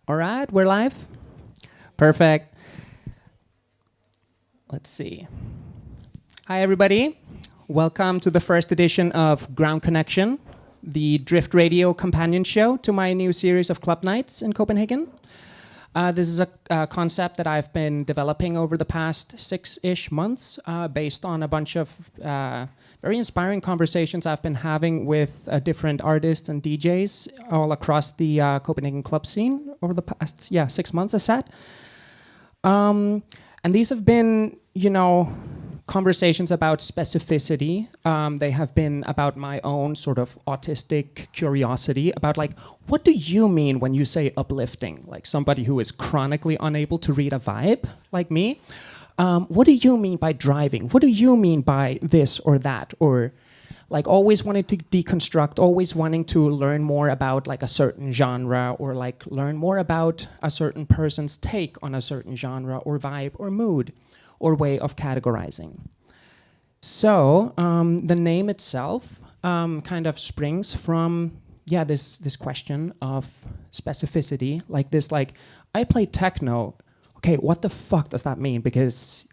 All right, we're live. Perfect. Let's see. Hi, everybody. Welcome to the first edition of Ground Connection, the Drift Radio companion show to my new series of club nights in Copenhagen. This is a concept that I've been developing over the past 6-ish months based on a bunch of very inspiring conversations I've been having with different artists and DJs all across the Copenhagen club scene over the past 6 months, I said. And these have been, conversations about specificity. They have been about my own sort of autistic curiosity about what do you mean when you say uplifting? Like somebody who is chronically unable to read a vibe, like me. What do you mean by driving? What do you mean by this or that? Or always wanting to deconstruct, always wanting to learn more about a certain genre or learn more about a certain person's take on a certain genre or vibe or mood or way of categorizing. So the name itself kind of springs from this question of specificity, I play techno. Okay, what the fuck does that mean? Because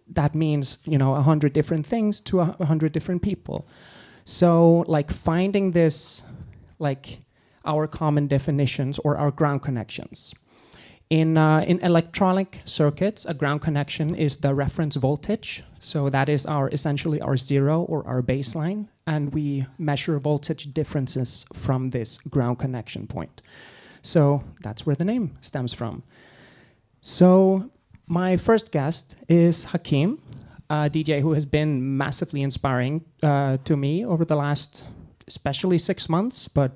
that means 100 different things to 100 different people. So finding this our common definitions or our ground connections. In electronic circuits, a ground connection is the reference voltage. So that is essentially our zero or our baseline, and we measure voltage differences from this ground connection point. So that's where the name stems from. So my first guest is Hakeem, a DJ who has been massively inspiring to me over the last, especially 6 months. But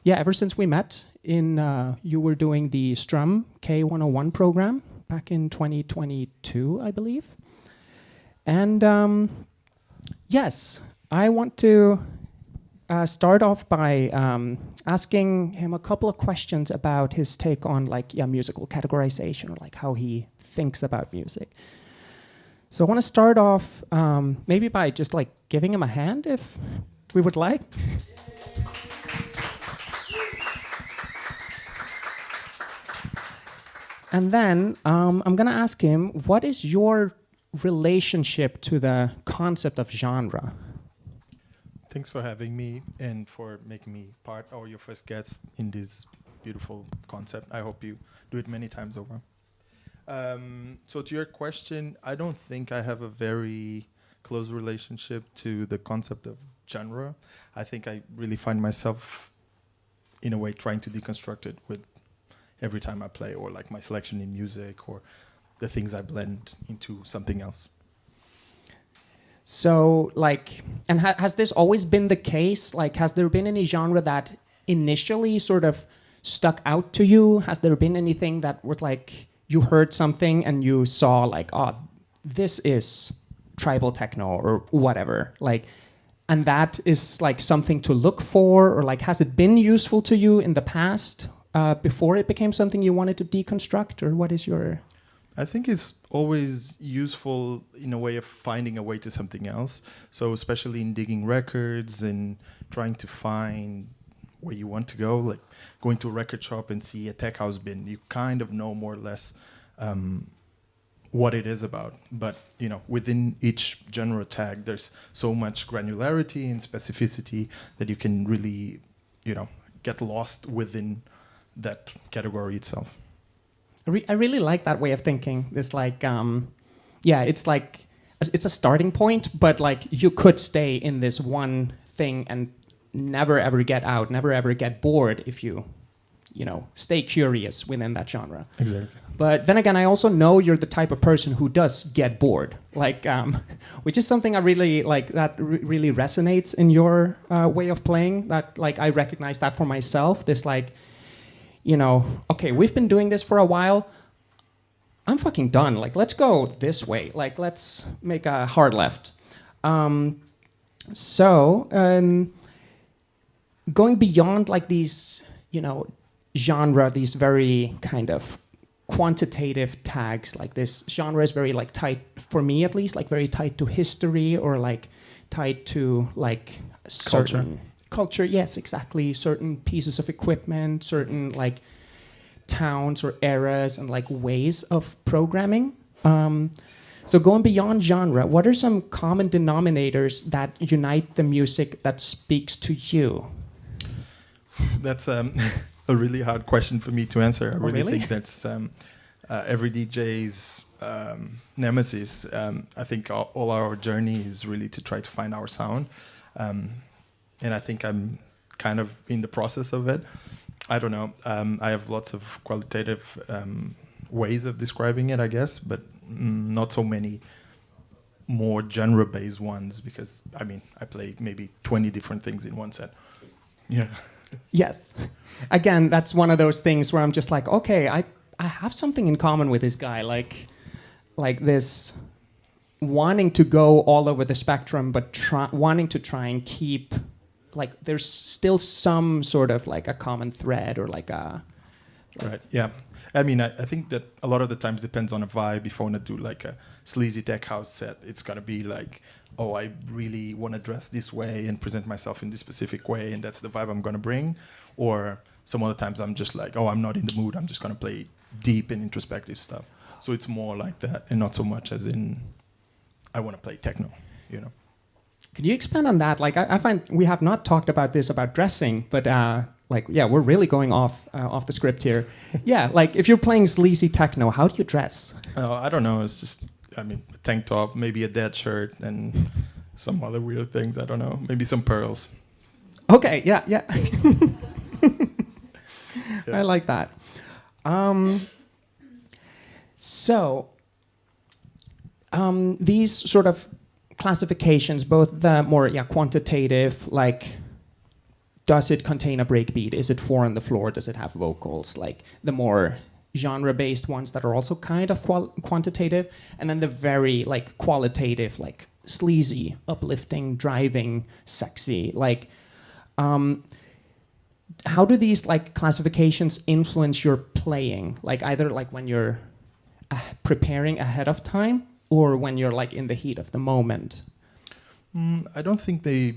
ever since we met you were doing the Strum K101 program back in 2022, I believe. And I want to start off by asking him a couple of questions about his take on musical categorization or how he thinks about music. So I want to start off maybe by just giving him a hand if we would like. And then I'm going to ask him, what is your relationship to the concept of genre? Thanks for having me and for making me part or your first guest in this beautiful concept. I hope you do it many times over. So to your question, I don't think I have a very close relationship to the concept of genre. I think I really find myself, in a way, trying to deconstruct it with every time I play, or my selection in music, or the things I blend into something else. So, and has this always been the case? Has there been any genre that initially sort of stuck out to you? Has there been anything that was you heard something and you saw this is tribal techno or whatever, and that is something to look for, or has it been useful to you in the past before it became something you wanted to deconstruct, or what is your... I think it's always useful in a way of finding a way to something else. So especially in digging records and trying to find where you want to go, going to a record shop and see a tech house bin, you kind of know more or less what it is about. But within each genre tag, there's so much granularity and specificity that you can really, get lost within that category itself. I really like that way of thinking. It's it's a starting point, but you could stay in this one thing and never ever get out, never ever get bored if you stay curious within that genre. Exactly. But then again, I also know you're the type of person who does get bored, which is something I really that really resonates in your way of playing. That I recognize that for myself. This okay, we've been doing this for a while. I'm fucking done. Let's go this way. Let's make a hard left. Going beyond these, genre, these very kind of quantitative tags, this genre is very tied, for me at least, very tied to history or tied to certain culture. Yes, exactly. Certain pieces of equipment, certain towns or eras and like ways of programming. So going beyond genre, what are some common denominators that unite the music that speaks to you? That's a really hard question for me to answer. I really think that's every DJ's nemesis. I think all our journey is really to try to find our sound. And I think I'm kind of in the process of it. I don't know. I have lots of qualitative ways of describing it, I guess, but not so many more genre-based ones, because, I mean, I play maybe 20 different things in one set. Yeah. Yes. Again, that's one of those things where I'm just like, okay, I have something in common with this guy, like this wanting to go all over the spectrum, but wanting to try and keep, like, there's still some sort of like a common thread or like a... Right, yeah. I mean, I think that a lot of the times depends on a vibe. If I want to do like a sleazy tech house set, it's got to be like, oh, I really want to dress this way and present myself in this specific way, and that's the vibe I'm going to bring. Or some other times I'm just like, oh, I'm not in the mood, I'm just going to play deep and introspective stuff. So it's more like that, and not so much as in, I want to play techno, you know. Could you expand on that? Like, I find we have not talked about this about dressing, but like, yeah, we're really going off the script here. Yeah, like if you're playing sleazy techno, how do you dress? I don't know. It's just, I mean, a tank top, maybe a dead shirt, and some other weird things. I don't know. Maybe some pearls. Okay, yeah. Yeah. I like that. So these sort of classifications, both the more quantitative, like, does it contain a breakbeat? Is it 4 on the floor? Does it have vocals? Like the more genre-based ones that are also kind of quantitative, and then the very like qualitative, like sleazy, uplifting, driving, sexy. Like, how do these like classifications influence your playing? Like either like when you're preparing ahead of time, or when you're like in the heat of the moment? I don't think they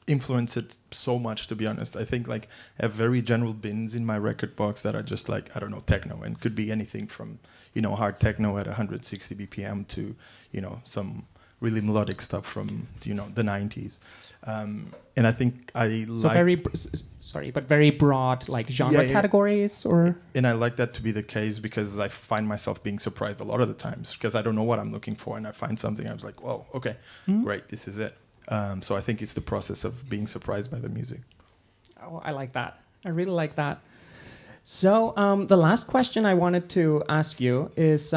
influence it so much, to be honest. I think like I have very general bins in my record box that are just like, I don't know, techno, and could be anything from, you know, hard techno at 160 BPM to, you know, some really melodic stuff from, you know, the 90s. And I think I so very broad, like genre categories, or? And I like that to be the case because I find myself being surprised a lot of the times because I don't know what I'm looking for, and I find something I was like, whoa, okay, great, this is it. So I think it's the process of being surprised by the music. Oh, I like that. I really like that. So the last question I wanted to ask you is,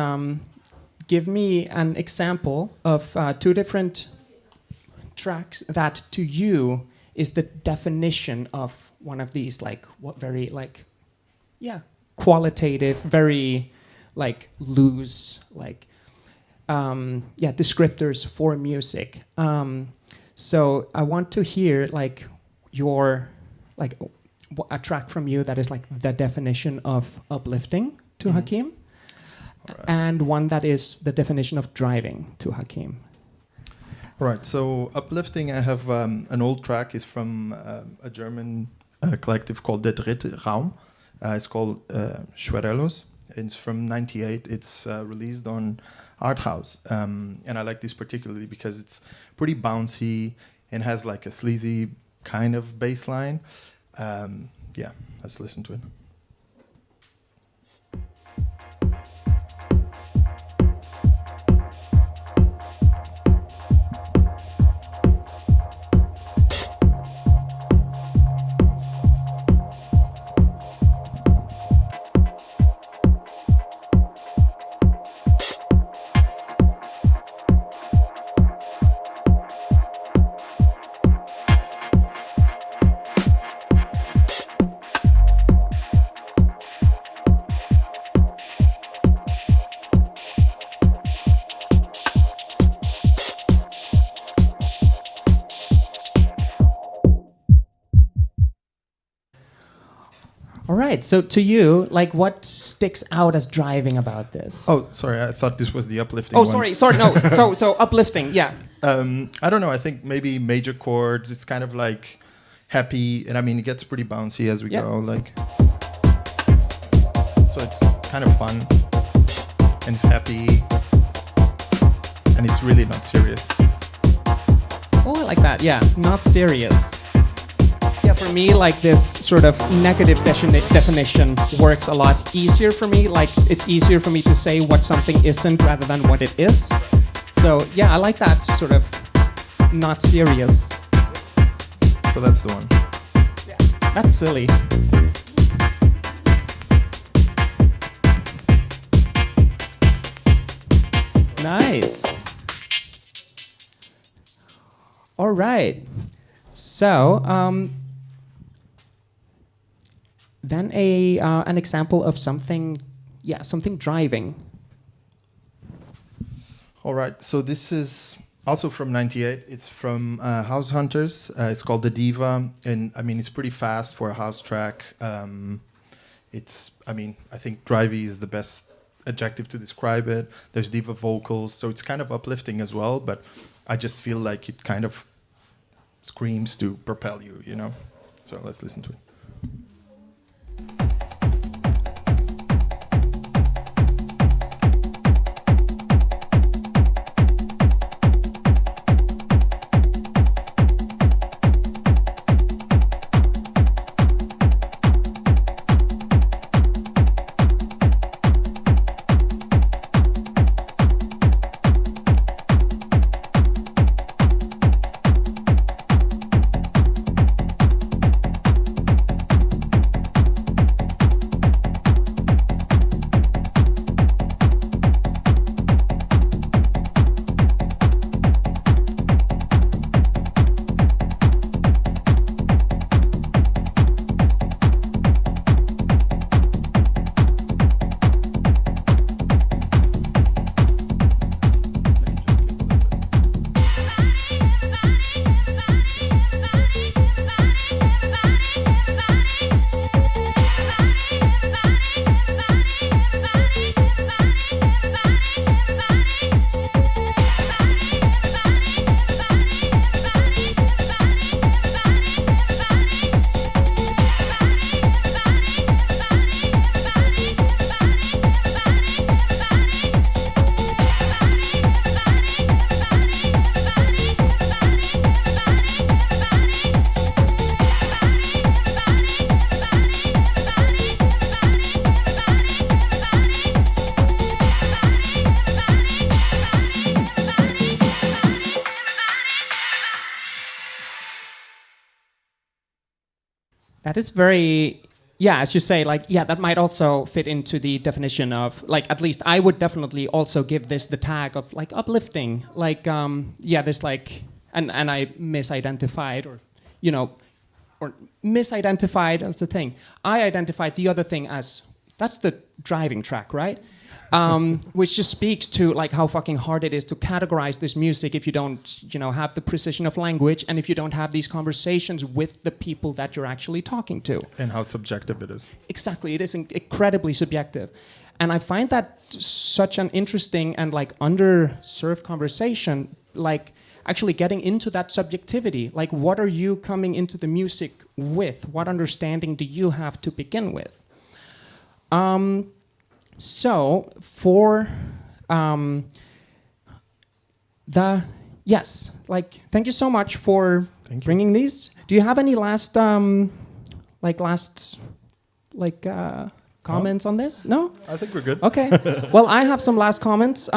give me an example of 2 different tracks that to you is the definition of one of these, like, what very like, qualitative, very like loose, like, descriptors for music. So I want to hear like your, like a track from you that is like the definition of uplifting to Hakeem, and one that is the definition of driving to Hakeem. Right, so uplifting, I have an old track, is from a German collective called Der Dritte Raum. It's called Schwerellos. It's from '98. It's released on Art House. And I like this particularly because it's pretty bouncy and has like a sleazy kind of bass line. Yeah, let's listen to it. All right. So to you, like, what sticks out as driving about this? Oh, sorry. I thought this was the uplifting Oh, one. sorry. No. So uplifting. Yeah. I don't know. I think maybe major chords. It's kind of like happy, and I mean, it gets pretty bouncy as we go. Like. So it's kind of fun, and it's happy, and it's really not serious. Oh, I like that. Yeah, not serious. Yeah, for me, like this sort of negative definition works a lot easier for me. Like it's easier for me to say what something isn't rather than what it is. So yeah, I like that sort of not serious. So that's the one. Yeah, that's silly. Nice. All right. So then an example of something, something driving. All right. So this is also from '98. It's from House Hunters. It's called The Diva, and I mean it's pretty fast for a house track. I think drivey is the best adjective to describe it. There's diva vocals, so it's kind of uplifting as well, but I just feel like it kind of screams to propel you, you know? So let's listen to it. That is very, as you say, like, that might also fit into the definition of, like, at least I would definitely also give this the tag of, like, uplifting. Like, this, like, and I misidentified or misidentified, that's the thing. I identified the other thing as, that's the driving track, right? Which just speaks to like how fucking hard it is to categorize this music if you don't, have the precision of language and if you don't have these conversations with the people that you're actually talking to. And how subjective it is. Exactly, it is incredibly subjective. And I find that such an interesting and like underserved conversation, like actually getting into that subjectivity. Like what are you coming into the music with? What understanding do you have to begin with? So for thank you so much for bringing these. Do you have any last comments on this? No? I think we're good. Okay. Well, I have some last comments.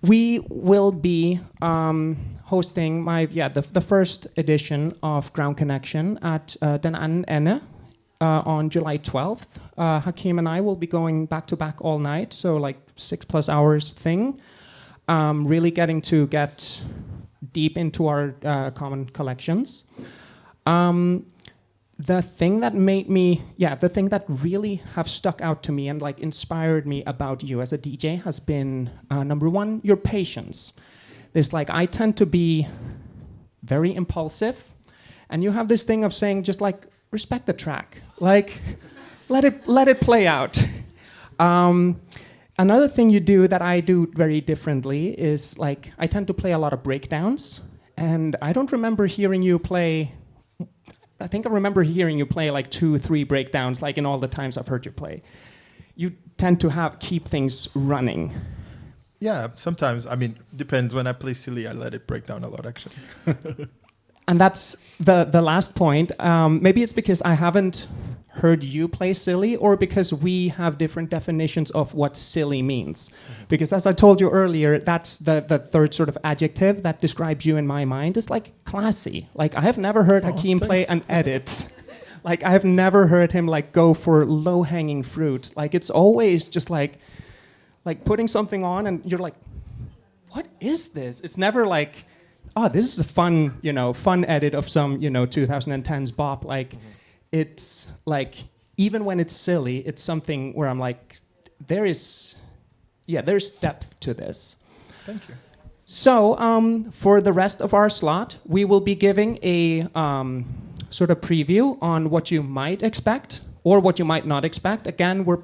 We will be hosting the first edition of Ground Connection at Den Anden Ende. On July 12th, Hakeem and I will be going back to back all night, so like 6+ hours thing. Really getting to get deep into our common collections. The thing that the thing that really have stuck out to me and like inspired me about you as a DJ has been number one, your patience. This like I tend to be very impulsive, and you have this thing of saying just like, respect the track, like let it play out. Another thing you do that I do very differently is like I tend to play a lot of breakdowns, and I don't remember hearing you play I think I remember hearing you play like 2-3 breakdowns, like in all the times I've heard you play. You tend to keep things running. Yeah, sometimes. I mean, depends. When I play silly, I let it break down a lot, actually. And that's the last point. Maybe it's because I haven't heard you play silly, or because we have different definitions of what silly means. Because as I told you earlier, that's the third sort of adjective that describes you in my mind, is like classy. Like I have never heard Hakeem play an edit. Like I have never heard him like go for low-hanging fruit. Like it's always just like putting something on and you're like, what is this? It's never like, oh, this is a fun edit of some, 2010s bop. Like, it's like, even when it's silly, it's something where I'm like, there's depth to this. Thank you. So, for the rest of our slot, we will be giving a sort of preview on what you might expect or what you might not expect. Again, we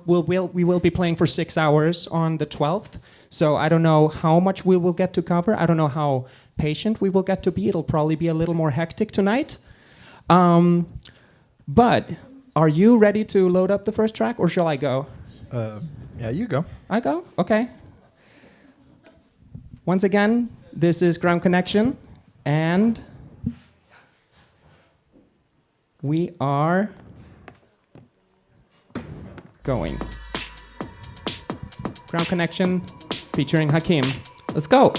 will be playing for 6 hours on the 12th. So I don't know how much we will get to cover. I don't know how patient we will get to be. It'll probably be a little more hectic tonight. But are you ready to load up the first track, or shall I go? Yeah, you go. I go? Okay. Once again, this is Ground Connection, and we are going. Ground Connection featuring Hakeem. Let's go.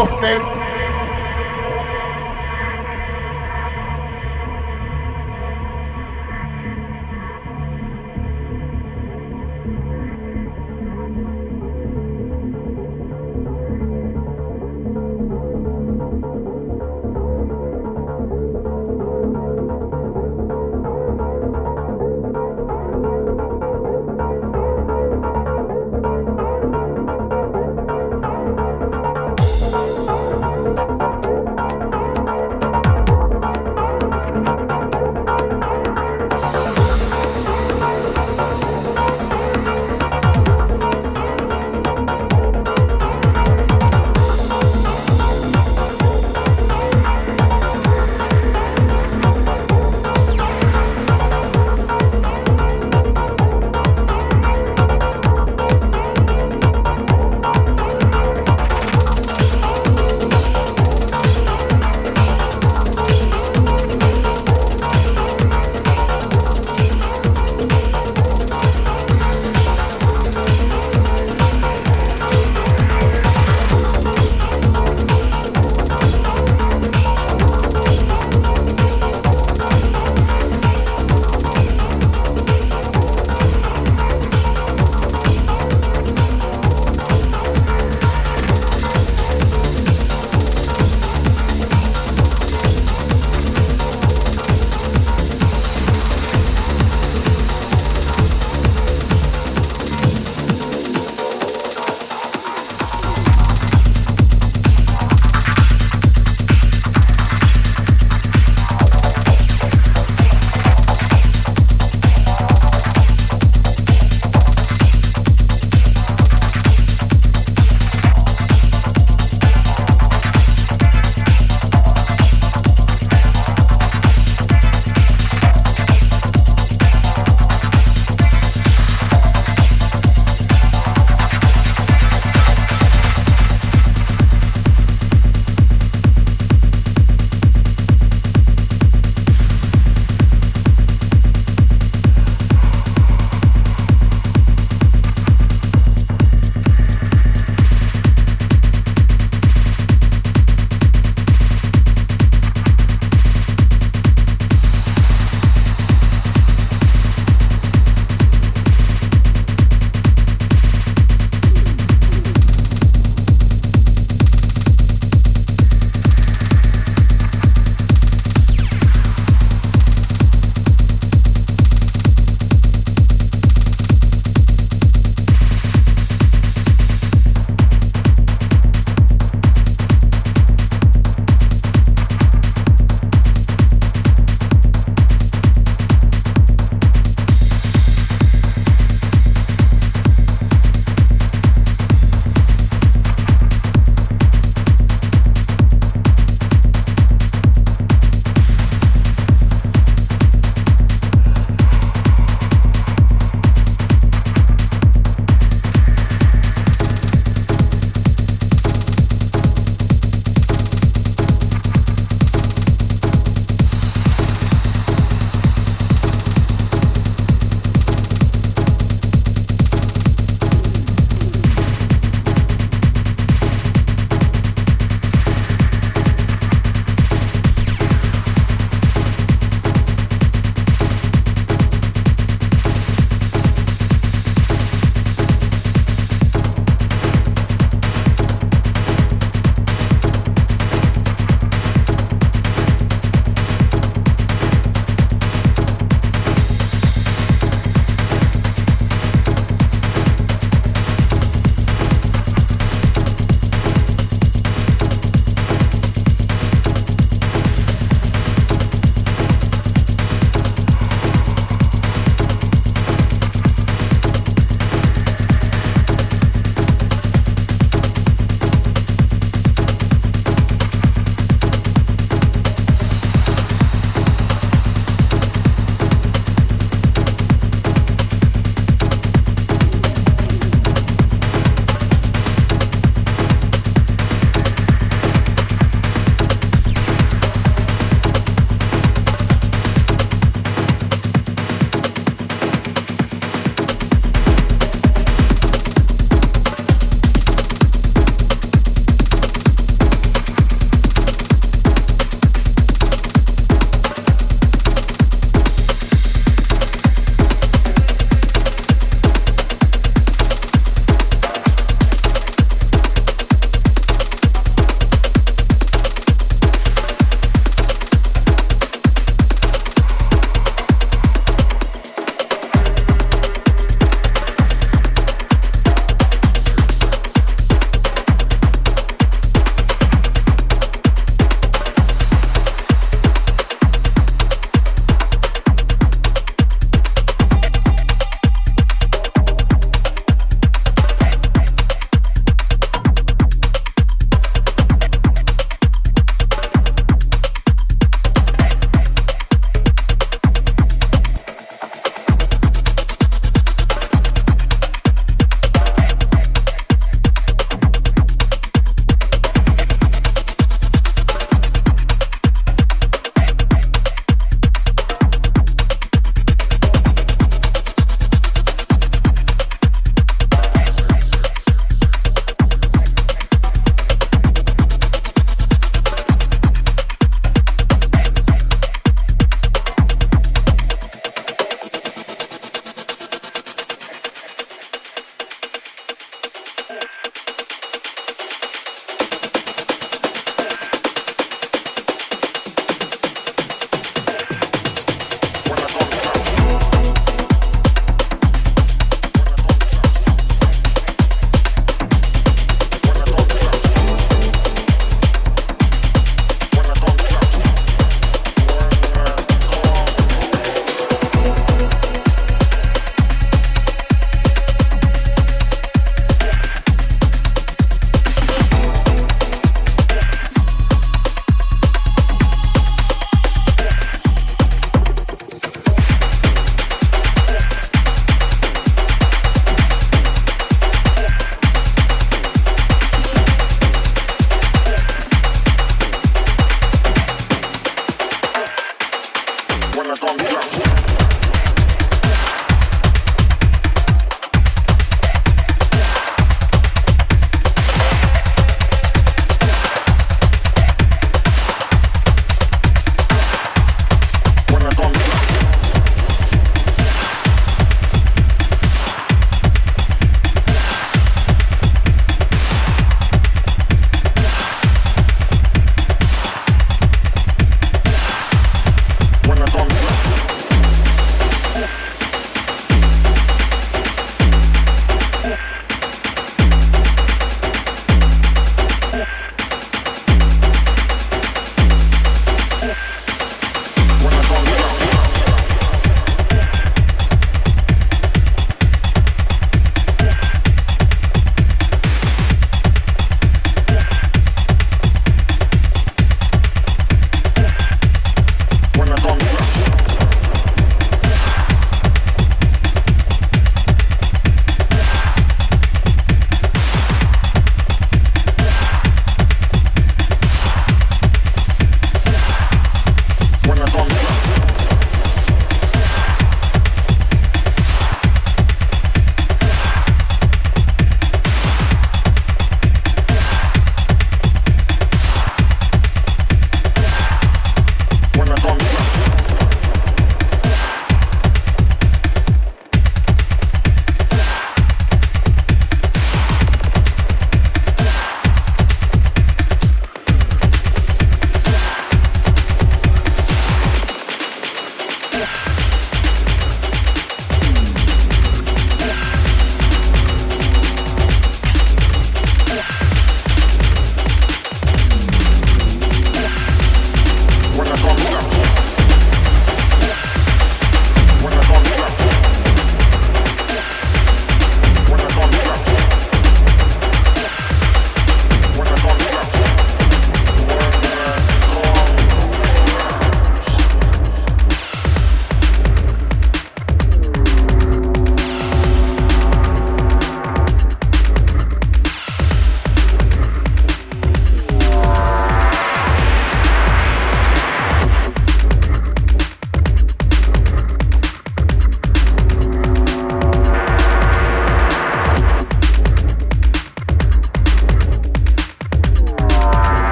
often.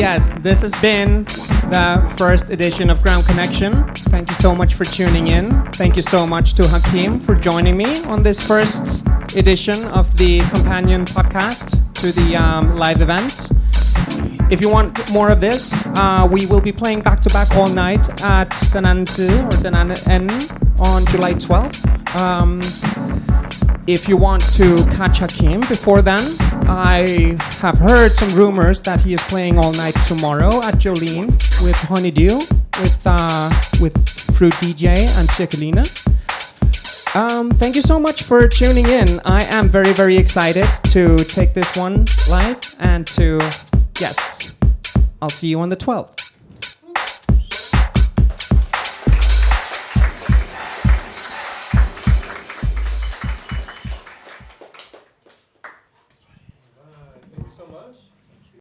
yes, this has been the first edition of Ground Connection. Thank you so much for tuning in. Thank you so much to Hakeem for joining me on this first edition of the companion podcast to the live event. If you want more of this, we will be playing back-to-back all night at Danansu or Danan on July 12th. If you want to catch Hakeem before then, I have heard some rumors that he is playing all night tomorrow at Jolene with Honeydew, with Fruit DJ and Circulina. Thank you so much for tuning in. I am very, very excited to take this one live and to, yes, I'll see you on the 12th.